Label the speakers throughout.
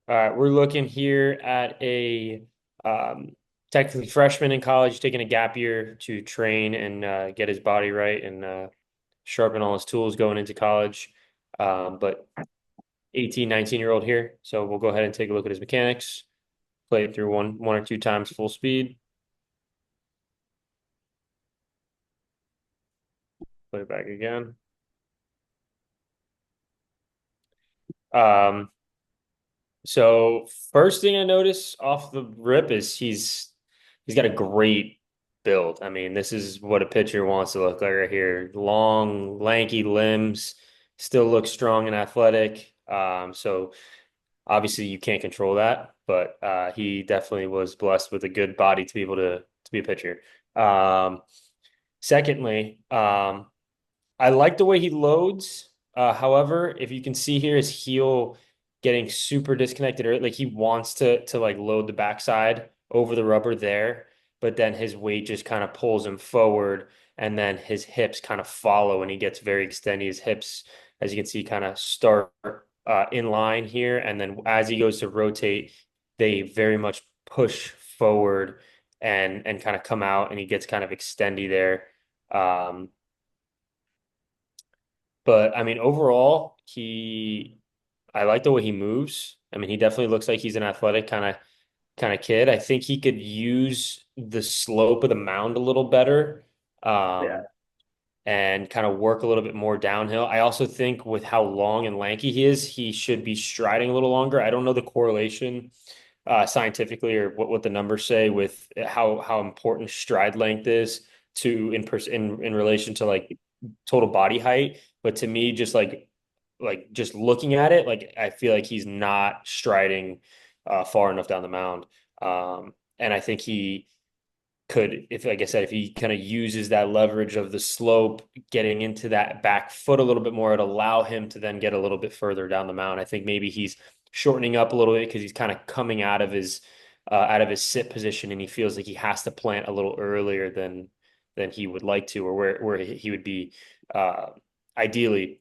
Speaker 1: All right, we're looking here at a um, technically freshman in college taking a gap year to train and get his body right and sharpen all his tools going into college. But 18, 19-year-old here. So we'll go ahead and take a look at his mechanics, play it through one or two times full speed, play it back again. Um, So first thing I notice off the rip is he's got a great build. I mean, this is what a pitcher wants to look like right here. Long, lanky limbs, still looks strong and athletic. So obviously you can't control that, but he definitely was blessed with a good body to be able to be a pitcher. Um, Secondly, I like the way he loads. However, if you can see here, his heel getting super disconnected, or like he wants to like load the backside over the rubber there, but then his weight just kind of pulls him forward, and then his hips kind of follow, and he gets very extended. His hips, as you can see, kind of start in line here, and then as he goes to rotate, they very much push forward and kind of come out, and he gets kind of extendy there. Um, but I mean, overall, I like the way he moves. I mean, he definitely looks like he's an athletic kind of kid. I think he could use the slope of the mound a little better,
Speaker 2: Yeah.
Speaker 1: um, and kind of work a little bit more downhill. I also think with how long and lanky he is, he should be striding a little longer. I don't know the correlation scientifically or what the numbers say with how important stride length is to in relation to like total body height. But to me, just like just looking at it, like I feel like he's not striding far enough down the mound. And I think he could, if like I said, if he kind of uses that leverage of the slope, getting into that back foot a little bit more, it'd allow him to then get a little bit further down the mound. I think maybe he's shortening up a little bit because he's kind of coming out of his sit position, and he feels like he has to plant a little earlier than he would like to, or where he would be uh, ideally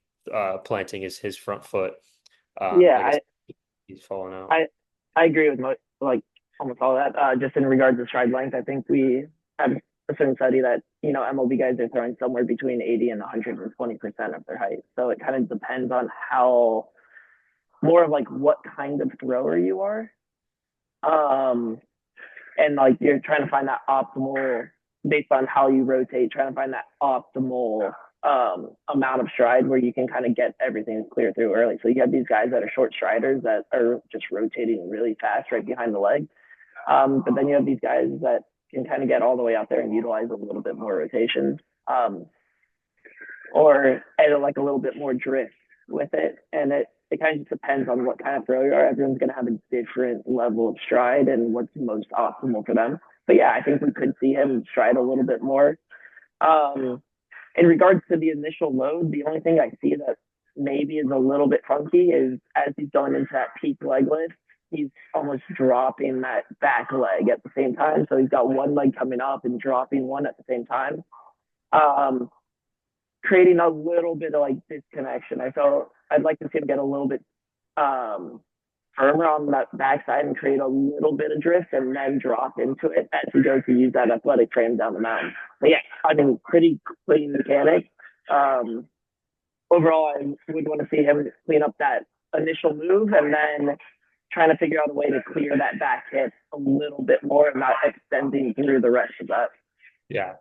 Speaker 1: planting his front foot.
Speaker 2: Yeah,
Speaker 1: Like I said, he's falling out.
Speaker 2: I I agree with like almost all that. Just in regards to stride length, I think we had a certain study that MLB guys are throwing somewhere between 80 and 120% of their height. So it kind of depends on how more of like what kind of thrower you are. Um, and like you're trying to find that optimal based on how you rotate, trying to find that optimal amount of stride where you can kind of get everything clear through early. So you have these guys that are short striders that are just rotating really fast right behind the leg. But then you have these guys that can kind of get all the way out there and utilize a little bit more rotation, or add like a little bit more drift with it. And it kind of just depends on what kind of throw you are. Everyone's going to have a different level of stride and what's most optimal for them. But yeah, I think we could see him stride a little bit more. Um, in regards to the initial load, the only thing I see that maybe is a little bit funky is as he's going into that peak leg lift, he's almost dropping that back leg at the same time. So he's got one leg coming up and dropping one at the same time. Um, Creating a little bit of like disconnection. I felt I'd like to see him get a little bit um, firmer on that backside and create a little bit of drift and then drop into it as he goes to use that athletic frame down the mountain. But yeah, I mean, pretty clean mechanic. Um, Overall, I would want to see him clean up that initial move and then trying to figure out a way to clear that back hit a little bit more and not extending through the rest of that.
Speaker 1: Yeah.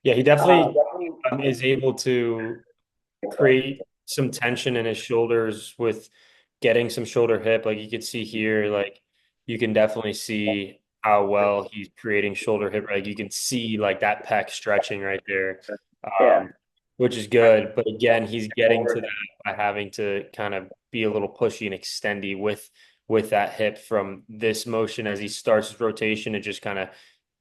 Speaker 1: Yeah, he
Speaker 2: Uh,
Speaker 1: definitely is able to create some tension in his shoulders with getting some shoulder hip. Like you could see here, like you can definitely see how well he's creating shoulder hip. Like you can see like that pec stretching right there,
Speaker 2: yeah,
Speaker 1: um, which is good. But again, he's getting to that by having to kind of be a little pushy and extendy with that hip from this motion as he starts his rotation. It just kind of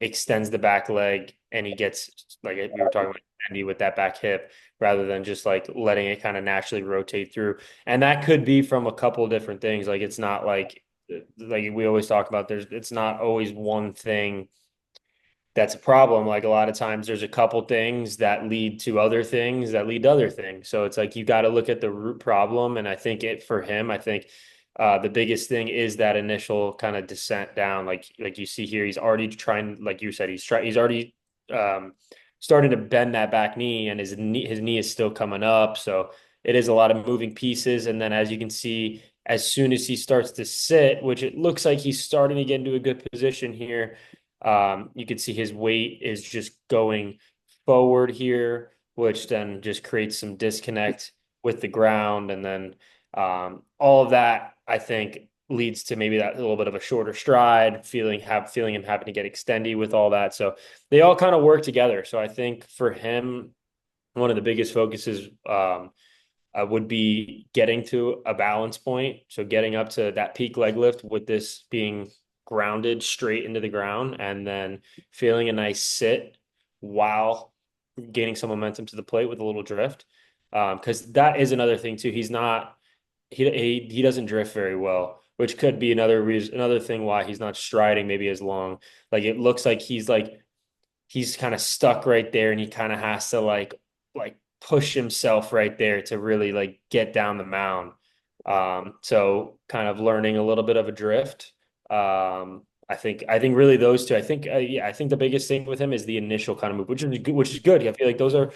Speaker 1: extends the back leg, and he gets like we were talking about Andy with that back hip rather than just like letting it kind of naturally rotate through. And that could be from a couple of different things. Like it's not like we always talk about it's not always one thing that's a problem. Like a lot of times there's a couple things that lead to other things that lead to other things. So it's like you got to look at the root problem. And I think it for him, I think The biggest thing is that initial kind of descent down, like you see here. He's already trying, like you said, he's already um, starting to bend that back knee, and his knee is still coming up. So it is a lot of moving pieces. And then, as you can see, as soon as he starts to sit, which it looks like he's starting to get into a good position here, you can see his weight is just going forward here, which then just creates some disconnect with the ground. And then all of that, I think, leads to maybe that little bit of a shorter stride, feeling him having to get extendy with all that. So they all kind of work together. So I think for him, one of the biggest focuses would be getting to a balance point. So getting up to that peak leg lift with this being grounded straight into the ground, and then feeling a nice sit while gaining some momentum to the plate with a little drift. Because that is another thing too. He doesn't drift very well, which could be another thing why he's not striding maybe as long. Like it looks like he's kind of stuck right there, and he kind of has to like push himself right there to really like get down the mound. So kind of learning a little bit of a drift. I think really those two. I think yeah, I think the biggest thing with him is the initial kind of move, which is good, which is good. I feel like those are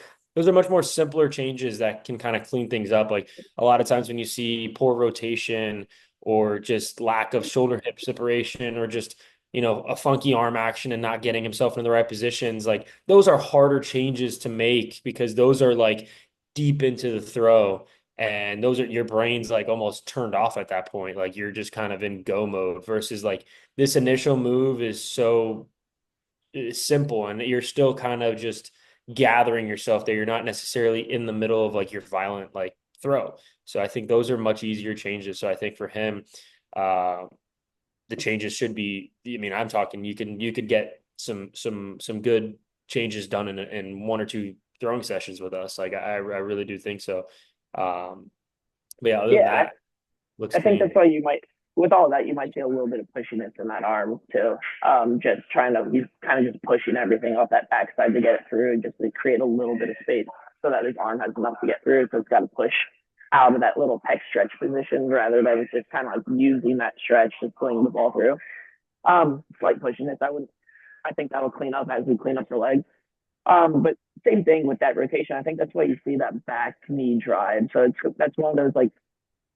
Speaker 1: much more simpler changes that can kind of clean things up. Like a lot of times when you see poor rotation or just lack of shoulder hip separation or just a funky arm action and not getting himself in the right positions. Like those are harder changes to make because those are like deep into the throw. And those are your brain's like almost turned off at that point. Like you're just kind of in go mode versus like this initial move is so simple and you're still kind of just gathering yourself there. You're not necessarily in the middle of like your violent like throw. So I think those are much easier changes. So I think for him, uh, the changes should be. I mean, I'm talking. You could get some good changes done in one or two throwing sessions with us. Like I really do think so. Um, but yeah, other than
Speaker 2: Yeah,
Speaker 1: that, looks
Speaker 2: I think
Speaker 1: clean.
Speaker 2: that's why you might, with all that, you might see a little bit of pushiness in that arm too. Just trying to, he's kind of just pushing everything off that backside to get it through, just to create a little bit of space so that his arm has enough to get through. So it's got to push out of that little pec stretch position rather than just kind of like using that stretch to swing the ball through. Slight pushiness. I think that'll clean up as we clean up the legs. But same thing with that rotation. I think that's why you see that back knee drive. So that's one of those like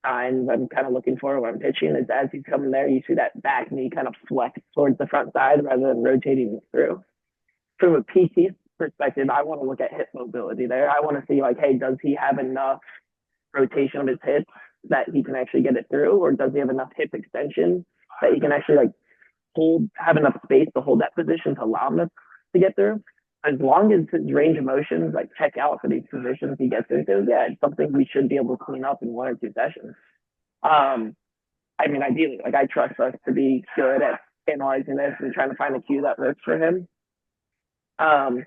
Speaker 2: signs I'm kind of looking for when I'm pitching is as he's coming there, you see that back knee kind of flex towards the front side rather than rotating through. From a PT perspective, I want to look at hip mobility there. I want to see like, hey, does he have enough rotation of his hips that he can actually get it through, or does he have enough hip extension that he can actually like have enough space to hold that position to allow him to get through? As long as his range of motions like check out for these positions he gets into, yeah, it's something we should be able to clean up in one or two sessions. Um, I mean, ideally, like I trust us to be good at analyzing this and trying to find a cue that works for him. Um,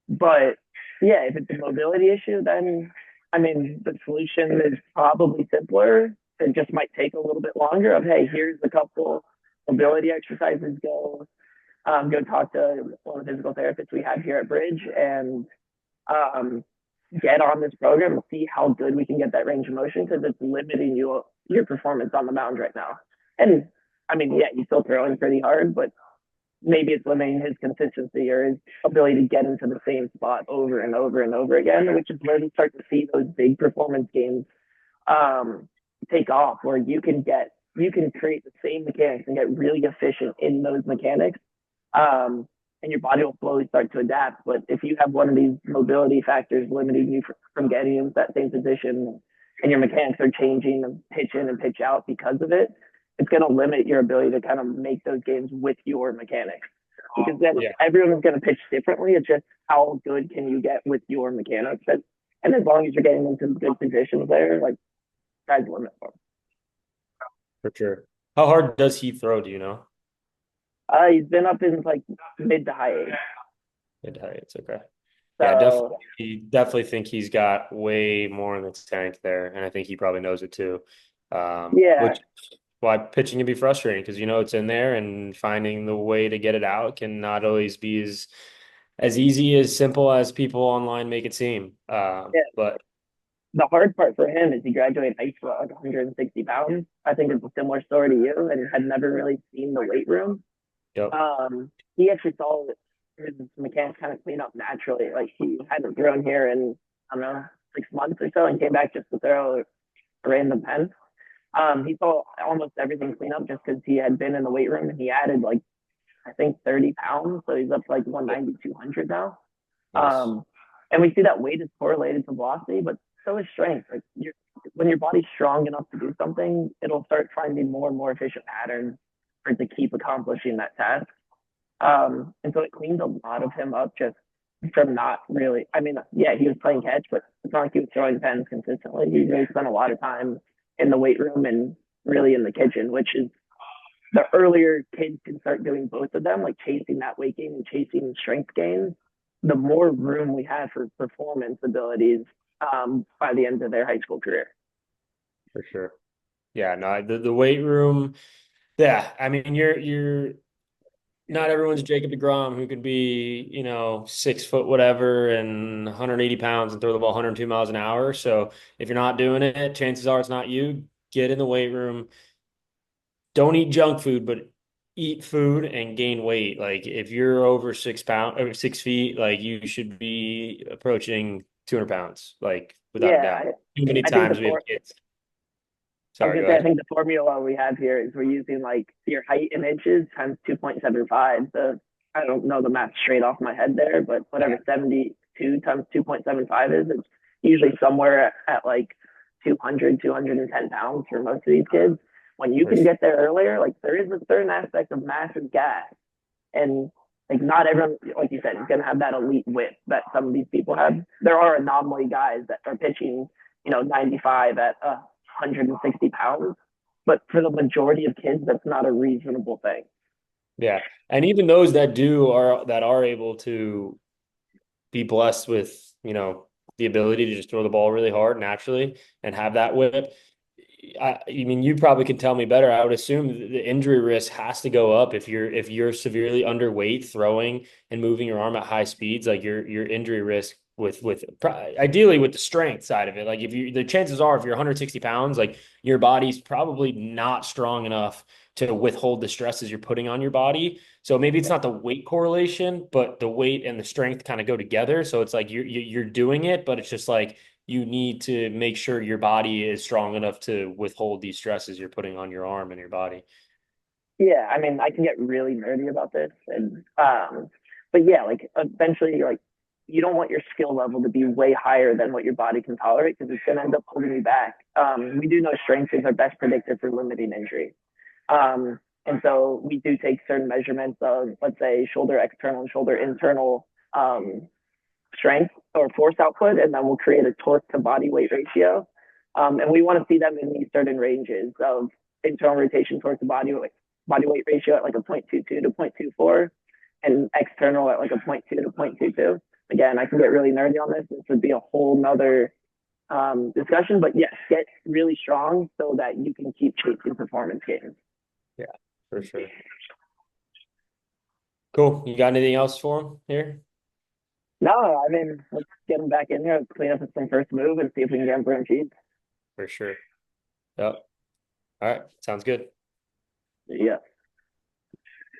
Speaker 2: but yeah, if it's a mobility issue, then I mean, the solution is probably simpler. It just might take a little bit longer. Of hey, here's a couple mobility exercises. Go talk to one of the physical therapists we have here at Bridge and um, get on this program and see how good we can get that range of motion because it's limiting your performance on the mound right now. And I mean, yeah, he's still throwing pretty hard, but maybe it's limiting his consistency or his ability to get into the same spot over and over and over again, which is where we start to see those big performance games um, take off, where you can create the same mechanics and get really efficient in those mechanics. And your body will slowly start to adapt. But if you have one of these mobility factors limiting you from getting into that same position and your mechanics are changing and pitch in and pitch out because of it, it's going to limit your ability to kind of make those games with your mechanics. Because then
Speaker 1: Yeah,
Speaker 2: everyone's going to pitch differently. It's just how good can you get with your mechanics. And as long as you're getting into good positions there, like sky's the limit for him.
Speaker 1: for sure. How hard does he throw? Do you know?
Speaker 2: He's been up in like mid to high eight.
Speaker 1: It's okay. Yeah,
Speaker 2: So
Speaker 1: definitely think he's got way more in the tank there, and I think he probably knows it too.
Speaker 2: yeah,
Speaker 1: Which why pitching can be frustrating because it's in there and finding the way to get it out can not always be as easy as simple as people online make it seem.
Speaker 2: yeah.
Speaker 1: But
Speaker 2: the hard part for him is he graduated high school at like 160 pounds. I think it's a similar story to you, and had never really seen the weight room.
Speaker 1: Yep.
Speaker 2: He actually saw his mechanics kind of clean up naturally. Like he hadn't thrown here in, I don't know, 6 months or so, and came back just to throw a random pen. He saw almost everything clean up just because he had been in the weight room, and he added like I think 30 pounds, so he's up to like 190, 200 now.
Speaker 1: Nice.
Speaker 2: And we see that weight is correlated to velocity, but so is strength. Like when your body's strong enough to do something, it'll start finding more and more efficient patterns for it to keep accomplishing that task. And so it cleaned a lot of him up just from not really. I mean, yeah, he was playing catch, but it's not like he was throwing pens consistently. He really spent a lot of time in the weight room and really in the kitchen, which is the earlier kids can start doing both of them, like chasing that weight gain and chasing strength gains, the more room we have for performance abilities by the end of their high school career.
Speaker 1: For sure. Yeah, no, the weight room. Yeah, I mean, you're not everyone's Jacob deGrom who could be, 6 foot whatever and 180 pounds and throw the ball 102 miles an hour. So if you're not doing it, chances are it's not you. Get in the weight room. Don't eat junk food, but eat food and gain weight. Like if you're over 6 pounds or 6 feet, like you should be approaching 200 pounds, like without a
Speaker 2: Yeah,
Speaker 1: doubt. Too many
Speaker 2: I think
Speaker 1: times we have kids.
Speaker 2: I was
Speaker 1: Sorry,
Speaker 2: gonna
Speaker 1: go
Speaker 2: say I
Speaker 1: ahead.
Speaker 2: think the formula we have here is we're using like your height in inches times 2.75. So I don't know the math straight off my head there, but
Speaker 1: Yeah,
Speaker 2: whatever 72 times 2.75 is, it's usually somewhere at like 200, 210 pounds for most of these kids. When you
Speaker 1: for
Speaker 2: can
Speaker 1: sure.
Speaker 2: get there earlier, like there is a certain aspect of massive gas, and like not everyone, like you said, is going to have that elite width that some of these people have. There are anomaly guys that are pitching, 95 at 160 pounds, but for the majority of kids, that's not a reasonable thing.
Speaker 1: Yeah. And even those that are able to be blessed with, the ability to just throw the ball really hard naturally and have that whip. I mean, you probably can tell me better. I would assume the injury risk has to go up if you're severely underweight throwing and moving your arm at high speeds, like your injury risk with ideally with the strength side of it. Like if you the chances are if you're 160 pounds, like your body's probably not strong enough to withhold the stresses you're putting on your body. So maybe it's not the weight correlation, but the weight and the strength kind of go together. So it's like you're doing it, but it's just like you need to make sure your body is strong enough to withhold these stresses you're putting on your arm and your body.
Speaker 2: Yeah, I mean, I can get really nerdy about this, and but yeah, like eventually, like you don't want your skill level to be way higher than what your body can tolerate because it's going to end up holding you back. We do know strength is our best predictor for limiting injury. And so we do take certain measurements of, let's say, shoulder external and shoulder internal strength or force output, and then we'll create a torque to body weight ratio. And we want to see them in these certain ranges of internal rotation torque to body weight ratio at like a 0.22 to 0.24 and external at like a 0.2 to 0.22. Again, I can get really nerdy on this. This would be a whole nother discussion, but yes, get really strong so that you can keep chasing performance gains.
Speaker 1: Yeah, for sure. Cool. You got anything else for him here?
Speaker 2: No, I mean, let's get him back in here, let's clean up some first move and see if we can get him for cheese.
Speaker 1: For sure. Yep. All right. Sounds good.
Speaker 2: Yeah.